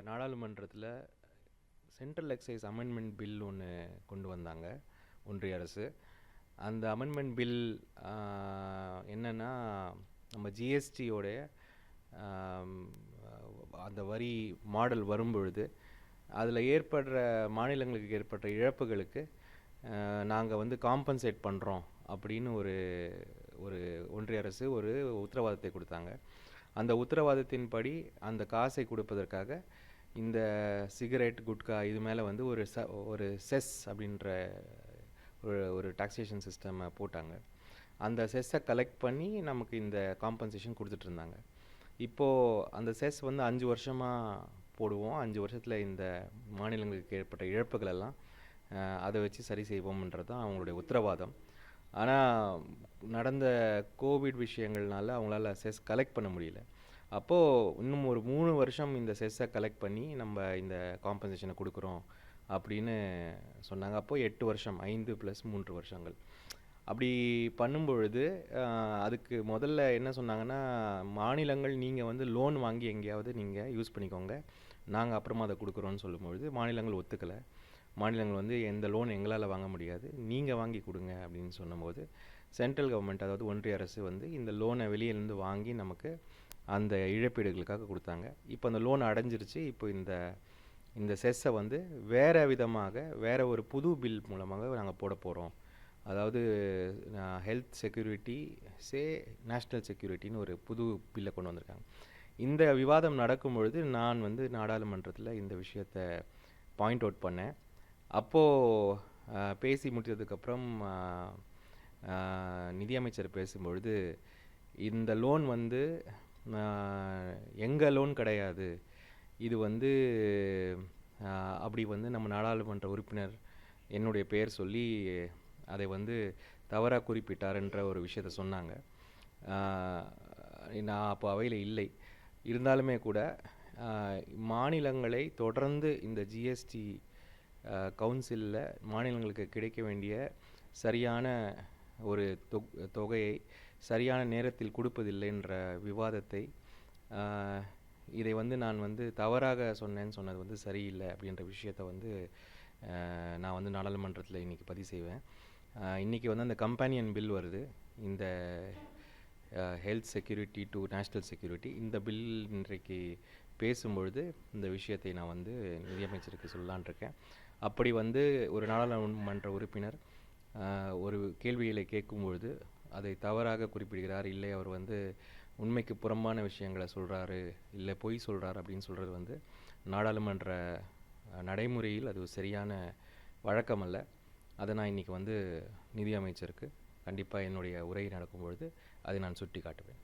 நாடாளுமன்றத்தில் central exercise amendment bill ஒன்று கொண்டு வந்தாங்க ஒன்றிய அரசு. அந்த அமெண்ட்மெண்ட் பில் என்னென்னா, நம்ம ஜிஎஸ்டியோடைய அந்த வரி மாடல் வரும்பொழுது அதில் ஏற்படுற மாநிலங்களுக்கு ஏற்பட்ட இழப்புகளுக்கு நாங்கள் வந்து காம்பன்சேட் பண்ணுறோம் அப்படின்னு ஒரு ஒன்றிய அரசு ஒரு உத்தரவாதத்தை கொடுத்தாங்க. அந்த உத்தரவாதத்தின்படி அந்த காசை கொடுப்பதற்காக இந்த சிகரெட், குட்கா இது மேலே வந்து ஒரு செஸ் அப்படின்ற ஒரு டாக்ஸேஷன் சிஸ்டம் போட்டாங்க. அந்த செஸ்ஸை கலெக்ட் பண்ணி நமக்கு இந்த காம்பன்சேஷன் கொடுத்துட்ருந்தாங்க. இப்போது அந்த செஸ் வந்து 5 வருஷமாக போடுவோம். 5 வருஷத்தில் இந்த மாநிலங்களுக்கு ஏற்பட்ட இழப்புகளெல்லாம் அதை வச்சு சரி செய்வோம்ன்றது தான் அவங்களுடைய உத்தரவாதம். ஆனால் நடந்த கோவிட் விஷயங்கள்னால அவங்களால செஸ் கலெக்ட் பண்ண முடியல. அப்போது இன்னும் ஒரு 3 வருஷம் இந்த செஸ்ஸை கலெக்ட் பண்ணி நம்ம இந்த காம்பன்சேஷனை கொடுக்குறோம் அப்படின்னு சொன்னாங்க. அப்போது 8 வருஷம், 5 + 3 வருஷங்கள். அப்படி பண்ணும்பொழுது அதுக்கு முதல்ல என்ன சொன்னாங்கன்னா, மாநிலங்கள் நீங்கள் வந்து லோன் வாங்கி எங்கேயாவது நீங்கள் யூஸ் பண்ணிக்கோங்க, நாங்கள் அப்புறமா அதை கொடுக்குறோன்னு சொல்லும்பொழுது மாநிலங்கள் ஒத்துக்கலை. மாநிலங்கள் வந்து எந்த லோன் எங்களால் வாங்க முடியாது, நீங்கள் வாங்கி கொடுங்க அப்படின்னு சொன்னபோது சென்ட்ரல் கவர்மெண்ட், அதாவது ஒன்றிய அரசு வந்து இந்த லோனை வெளியிலேருந்து வாங்கி நமக்கு அந்த இழப்பீடுகளுக்காக கொடுத்தாங்க. இப்போ அந்த லோன் அடைஞ்சிருச்சு. இப்போ இந்த செஸ்ஸை வந்து வேறு விதமாக வேறு ஒரு புது பில் மூலமாக நாங்கள் போட போகிறோம். அதாவது ஹெல்த் செக்யூரிட்டி நேஷ்னல் செக்யூரிட்டின்னு ஒரு புது பில்லை கொண்டு வந்திருக்காங்க. இந்த விவாதம் நடக்கும் பொழுது நான் வந்து நாடாளுமன்றத்தில் இந்த விஷயத்தை பாயிண்ட் அவுட் பண்ணேன். அப்போது பேசி முடித்ததுக்கப்புறம் நிதியமைச்சர் பேசும்பொழுது, இந்த லோன் வந்து எங்கள் லோன் கிடையாது, இது வந்து அப்படி வந்து நம்ம நாடாளுமன்ற உறுப்பினர் என்னுடைய பெயர் சொல்லி அதை வந்து தவறாக குறிப்பிட்டார்ன்ற ஒரு விஷயத்தை சொன்னாங்க. நான் அப்போ அவையில் இல்லை. இருந்தாலுமே கூட மாநிலங்களை தொடர்ந்து இந்த ஜிஎஸ்டி கவுன்சிலில் மாநிலங்களுக்கு கிடைக்க வேண்டிய சரியான ஒரு தொகையை சரியான நேரத்தில் கொடுப்பதில்லைன்ற விவாதத்தை, இதை வந்து நான் வந்து தவறாக சொன்னது வந்து சரியில்லை அப்படின்ற விஷயத்தை வந்து நான் வந்து நாடாளுமன்றத்தில் இன்றைக்கி பதிவு செய்வேன். இன்றைக்கி வந்து அந்த கம்பேனியன் பில் வருது, இந்த health security to national security. இந்த பில் இன்றைக்கு பேசும்பொழுது இந்த விஷயத்தை நான் வந்து நிதியமைச்சருக்கு சொல்லலான்ருக்கேன். அப்படி வந்து ஒரு நாடாளுமன்ற உறுப்பினர் ஒரு கேள்விகளை கேட்கும்பொழுது அதை தவறாக குறிப்பிடுகிறார், இல்லை அவர் வந்து உண்மைக்கு புறம்பான விஷயங்களை சொல்கிறாரு, இல்லை பொய் சொல்கிறார் அப்படின்னு சொல்கிறது வந்து நாடாளுமன்ற நடைமுறையில் அது சரியான வழக்கம் அல்ல. அதை நான் இன்றைக்கி வந்து நிதியமைச்சருக்கு கண்டிப்பாக என்னுடைய உரை நடக்கும் பொழுது அதை நான் சுட்டி காட்டுவேன்.